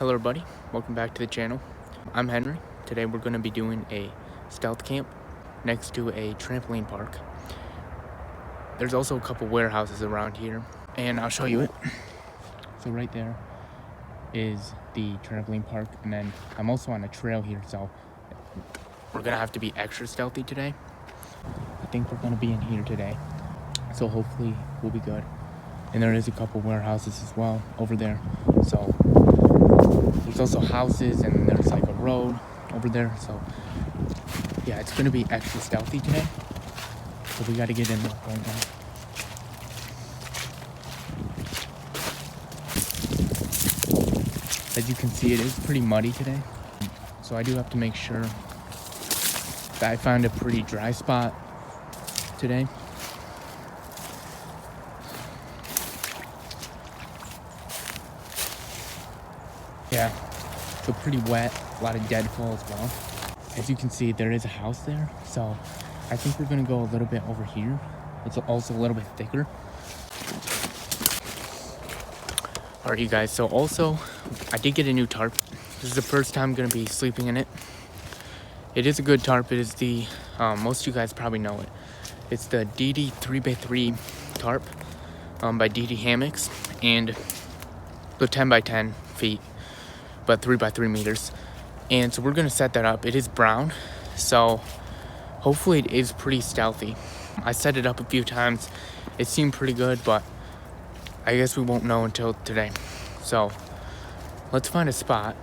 Hello everybody, welcome back to the channel. I'm Henry. Today we're going to be doing a stealth camp next to a trampoline park. There's also a couple warehouses around here and I'll show you it. So right there is the trampoline park, and then I'm also on a trail here, so we're going to have to be extra stealthy today. I think we're going to be in here today, so hopefully we'll be good. And there is a couple warehouses as well over there, so there's also houses and there's like a road over there, so yeah, it's gonna be extra stealthy today, so we gotta get in there right now. As you can see, it is pretty muddy today, so I do have to make sure that I find a pretty dry spot today. Yeah, so pretty wet, a lot of deadfall as well. As you can see, there is a house there, so I think we're gonna go a little bit over here. It's also a little bit thicker. All right, you guys, so also, I did get a new tarp. This is the first time I'm gonna be sleeping in it. It is a good tarp. It is the, most of you guys probably know it. It's the DD 3x3 tarp by DD Hammocks, and the 10 by 10 feet. But 3 by 3 meters, and so we're gonna set that up. It is brown, so hopefully it is pretty stealthy. I set it up a few times, it seemed pretty good, but I guess we won't know until today. So let's find a spot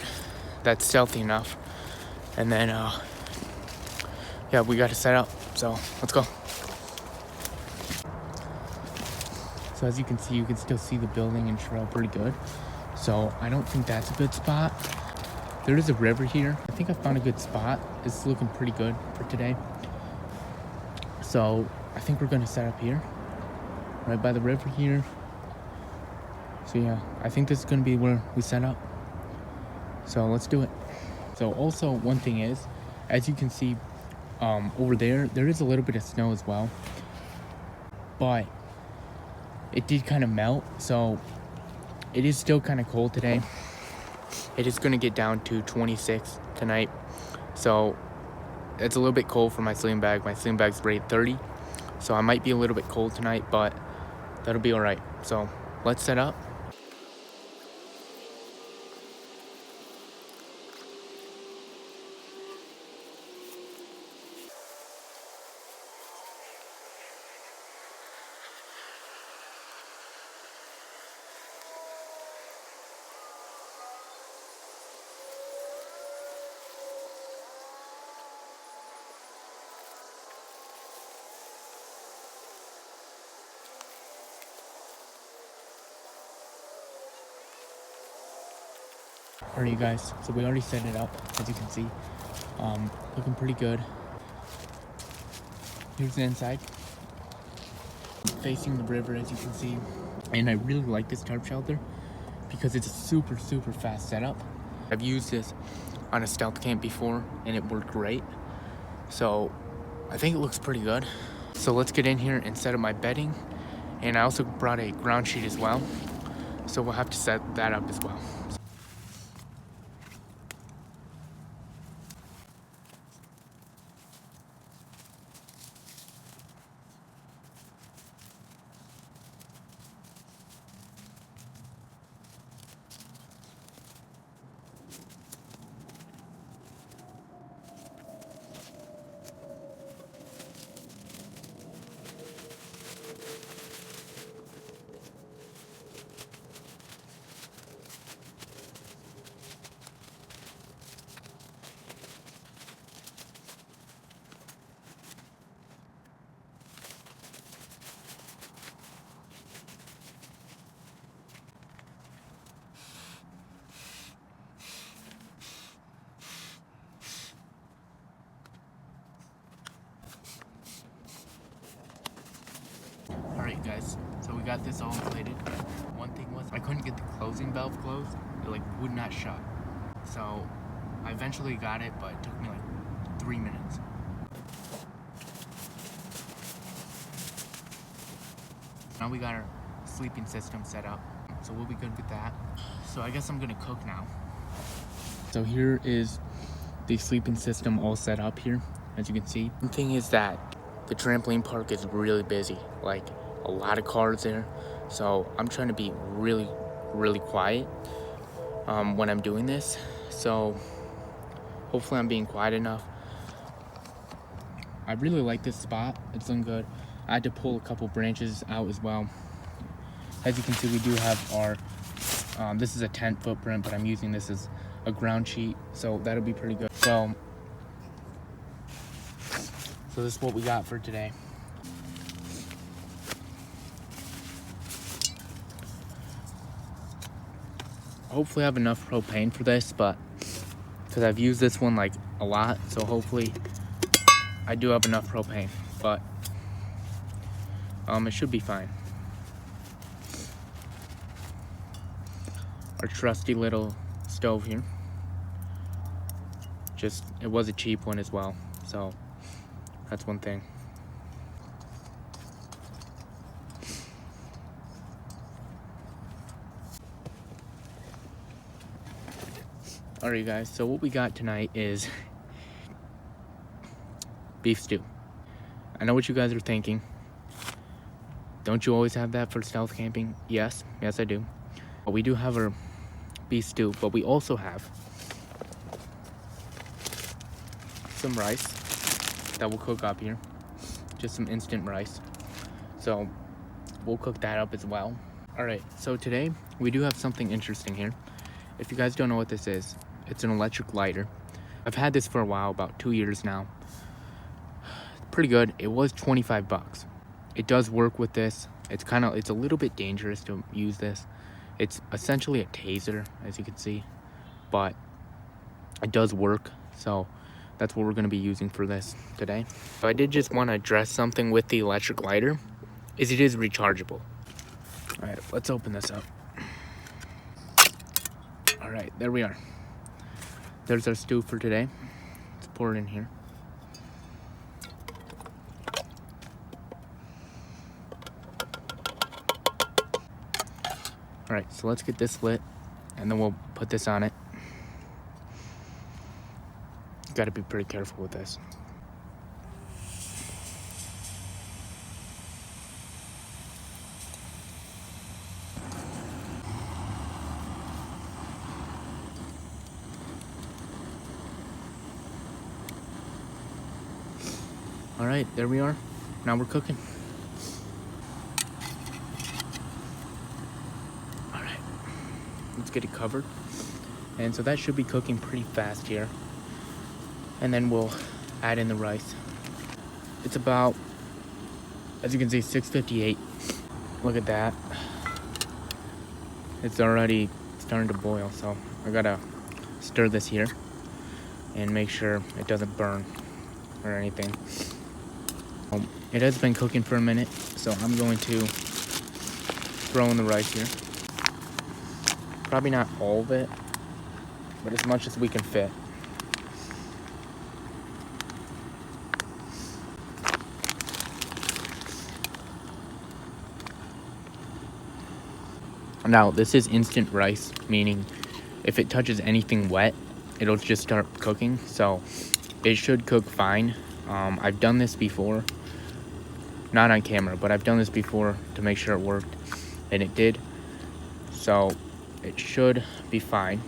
that's stealthy enough, and then yeah, we got to set up, so let's go. So as you can see, you can still see the building and trail pretty good. So I don't think that's a good spot. There is a river here. I think I found a good spot. It's looking pretty good for today. So I think we're gonna set up here, right by the river here. So yeah, I think this is gonna be where we set up. So let's do it. So also one thing is, as you can see over there is a little bit of snow as well, but it did kind of melt. So it is still kind of cold today. It is going to get down to 26 tonight. So it's a little bit cold for my sleeping bag. My sleeping bag's rated 30. So I might be a little bit cold tonight, but that'll be all right. So let's set up. Alright, you guys, so we already set it up, as you can see. Looking pretty good. Here's the inside, facing the river, as you can see. And I really like this tarp shelter because it's a super fast setup. I've used this on a stealth camp before and it worked great, so I think it looks pretty good. So let's get in here and set up my bedding, and I also brought a ground sheet as well, so we'll have to set that up as well. Alright guys, so we got this all inflated. One thing was, I couldn't get the closing valve closed. It like would not shut. So I eventually got it, but it took me like 3 minutes. Now we got our sleeping system set up, so we'll be good with that. So I guess I'm gonna cook now. So here is the sleeping system all set up here, as you can see. The thing is that the trampoline park is really busy, like a lot of cars there. So I'm trying to be really, really quiet when I'm doing this. So hopefully I'm being quiet enough. I really like this spot. It's looking good. I had to pull a couple branches out as well. As you can see, we do have our, this is a tent footprint, but I'm using this as a ground sheet, so that'll be pretty good. So this is what we got for today. Hopefully I have enough propane for this, but because I've used this one like a lot, so hopefully I do have enough propane, but it should be fine. Our trusty little stove here. It was a cheap one as well, so that's one thing. Alright guys, so what we got tonight is beef stew. I know what you guys are thinking. Don't you always have that for stealth camping? Yes I do. But we do have our beef stew, but we also have some rice that we'll cook up here. Just some instant rice. So we'll cook that up as well. Alright, so today we do have something interesting here. If you guys don't know what this is, it's an electric lighter. I've had this for a while, about 2 years now. Pretty good. It was 25 bucks. It does work with this. It's a little bit dangerous to use this. It's essentially a taser, as you can see, but it does work. So that's what we're going to be using for this today. So I did just want to address something with the electric lighter, is it is rechargeable. All right, let's open this up. All right, there we are. There's our stew for today. Let's pour it in here. All right, so let's get this lit, and then we'll put this on it. Got to be pretty careful with this. All right, there we are. Now we're cooking. All right, let's get it covered. And so that should be cooking pretty fast here. And then we'll add in the rice. It's about, as you can see, 6:58. Look at that. It's already starting to boil, so I gotta stir this here and make sure it doesn't burn or anything. It has been cooking for a minute, so I'm going to throw in the rice here. Probably not all of it, but as much as we can fit. Now, this is instant rice, meaning if it touches anything wet, it'll just start cooking, so it should cook fine. I've done this before, not on camera, but I've done this before to make sure it worked, and it did, so it should be fine.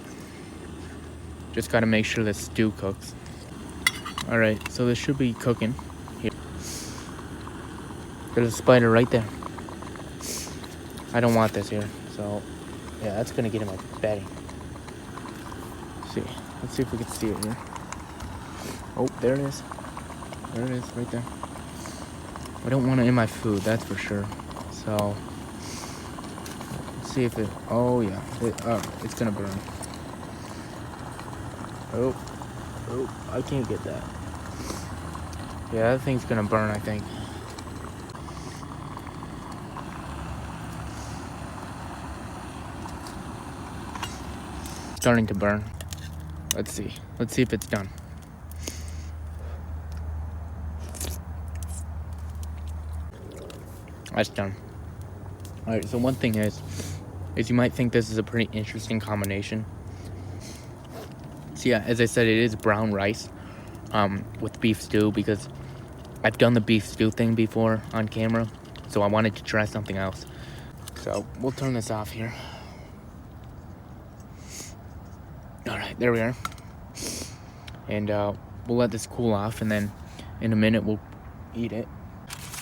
Just got to make sure the stew cooks. All right, so this should be cooking here. There's a spider right there. I don't want this here, so yeah, that's gonna get in my bedding. Let's see if we can see it here. Oh, there it is. There it is, right there. I don't want it in my food, that's for sure. So let's see if it. Oh yeah, it's gonna burn. Oh, I can't get that. Yeah, that thing's gonna burn, I think. Starting to burn. Let's see if it's done. That's done. All right, so one thing is you might think this is a pretty interesting combination. So yeah, as I said, it is brown rice with beef stew because I've done the beef stew thing before on camera, so I wanted to try something else. So we'll turn this off here. All right, there we are. And we'll let this cool off, and then in a minute we'll eat it.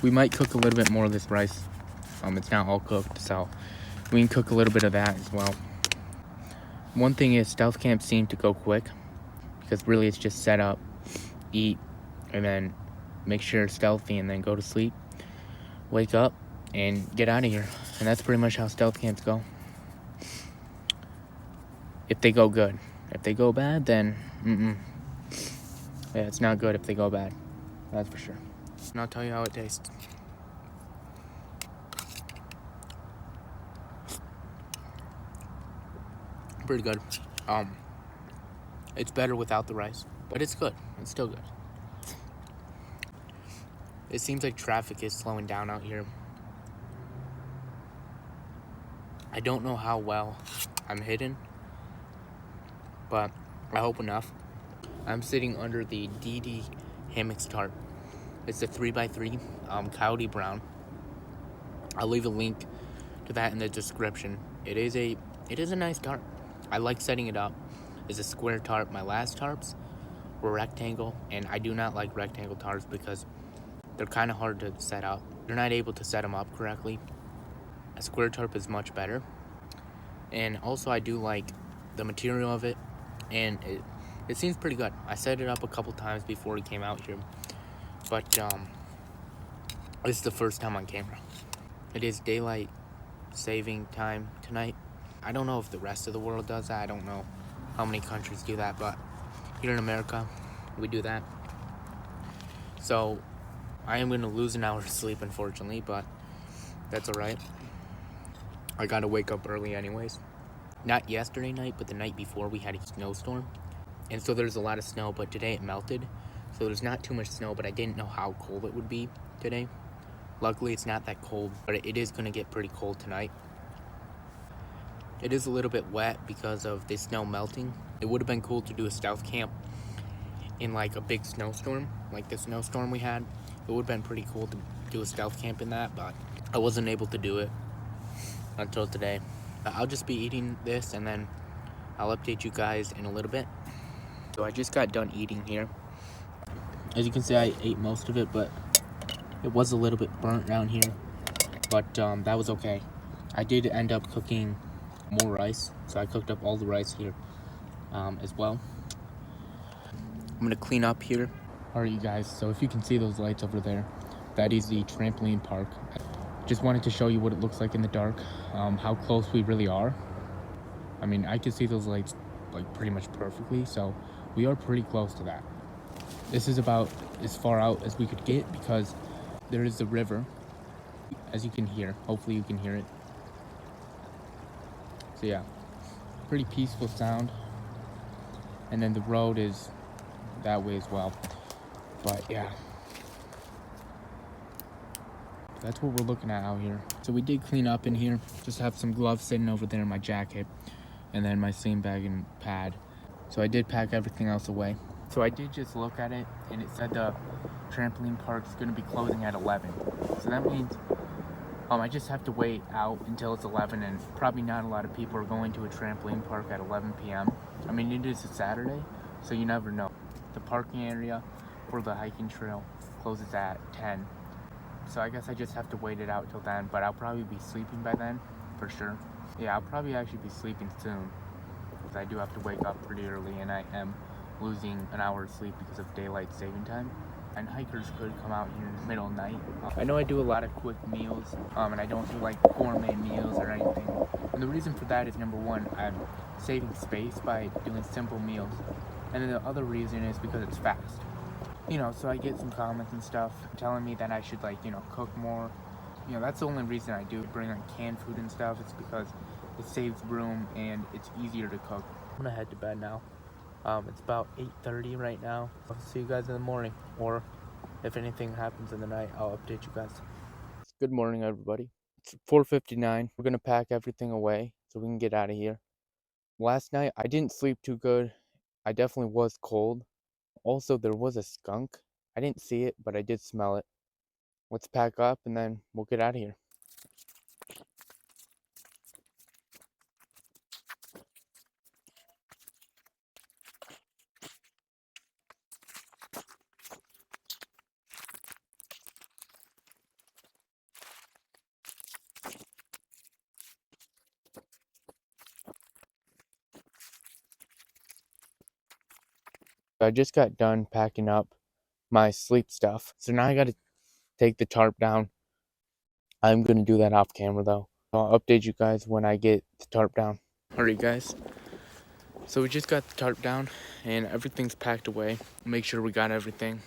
We might cook a little bit more of this rice. It's not all cooked, so we can cook a little bit of that as well. One thing is, stealth camps seem to go quick because really it's just set up, eat, and then make sure it's stealthy, and then go to sleep, wake up, and get out of here. And that's pretty much how stealth camps go. If they go good. If they go bad, then yeah, it's not good if they go bad. That's for sure. And I'll tell you how it tastes. Pretty good. It's better without the rice, but it's good. It's still good. It seems like traffic is slowing down out here. I don't know how well I'm hidden, but I hope enough. I'm sitting under the DD Hammocks tarp. It's a 3x3 coyote brown. I'll leave a link to that in the description. It is a nice tarp. I like setting it up. It's a square tarp. My last tarps were rectangle, and I do not like rectangle tarps because they're kind of hard to set up. You're not able to set them up correctly. A square tarp is much better. And also I do like the material of it, and it seems pretty good. I set it up a couple times before we came out here, but this is the first time on camera. It is daylight saving time tonight. I don't know if the rest of the world does that. I don't know how many countries do that, but here in America, we do that. So I am going to lose an hour of sleep, unfortunately, but that's all right. I got to wake up early anyways. Not yesterday night, but the night before we had a snowstorm. And so there's a lot of snow, but today it melted. So there's not too much snow, but I didn't know how cold it would be today. Luckily, it's not that cold, but it is going to get pretty cold tonight. It is a little bit wet because of the snow melting. It would have been cool to do a stealth camp in like a big snowstorm, like the snowstorm we had. It would have been pretty cool to do a stealth camp in that, but I wasn't able to do it until today. I'll just be eating this, and then I'll update you guys in a little bit. So I just got done eating here. As you can see, I ate most of it, but it was a little bit burnt around here, but that was okay. I did end up cooking more rice, so I cooked up all the rice here as well. I'm gonna clean up here. All right, you guys, so if you can see those lights over there, that is the trampoline park. Just wanted to show you what it looks like in the dark, how close we really are. I mean, I can see those lights like pretty much perfectly, so we are pretty close to that. This is about as far out as we could get because there is the river, as you can hear. Hopefully you can hear it. So yeah, pretty peaceful sound. And then the road is that way as well. But yeah, that's what we're looking at out here. So we did clean up in here. Just have some gloves sitting over there in my jacket, and then my sling bag and pad. So I did pack everything else away. So I did just look at it, and it said the trampoline park's gonna be closing at 11. So that means I just have to wait out until it's 11, and probably not a lot of people are going to a trampoline park at 11 p.m. I mean, it is a Saturday, so you never know. The parking area for the hiking trail closes at 10. So I guess I just have to wait it out till then, but I'll probably be sleeping by then, for sure. Yeah, I'll probably actually be sleeping soon, because I do have to wake up pretty early, and I am losing an hour of sleep because of daylight saving time. And hikers could come out here in the middle of the night. I know I do a lot of quick meals, and I don't do like gourmet meals or anything. And the reason for that is, number one, I'm saving space by doing simple meals. And then the other reason is because it's fast. You know, so I get some comments and stuff telling me that I should cook more. You know, that's the only reason I do bring like canned food and stuff. It's because it saves room and it's easier to cook. I'm gonna head to bed now. It's about 8:30 right now. I'll see you guys in the morning, or if anything happens in the night, I'll update you guys. Good morning, everybody. It's 4:59. We're gonna pack everything away so we can get out of here. Last night, I didn't sleep too good. I definitely was cold. Also, there was a skunk. I didn't see it, but I did smell it. Let's pack up and then we'll get out of here. I just got done packing up my sleep stuff. So now I gotta take the tarp down. I'm gonna do that off camera though. I'll update you guys when I get the tarp down. Alright guys, so we just got the tarp down and everything's packed away. Make sure we got everything.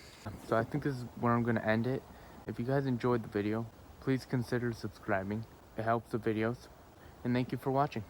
So I think this is where I'm gonna end it. If you guys enjoyed the video, please consider subscribing. It helps the videos. And thank you for watching.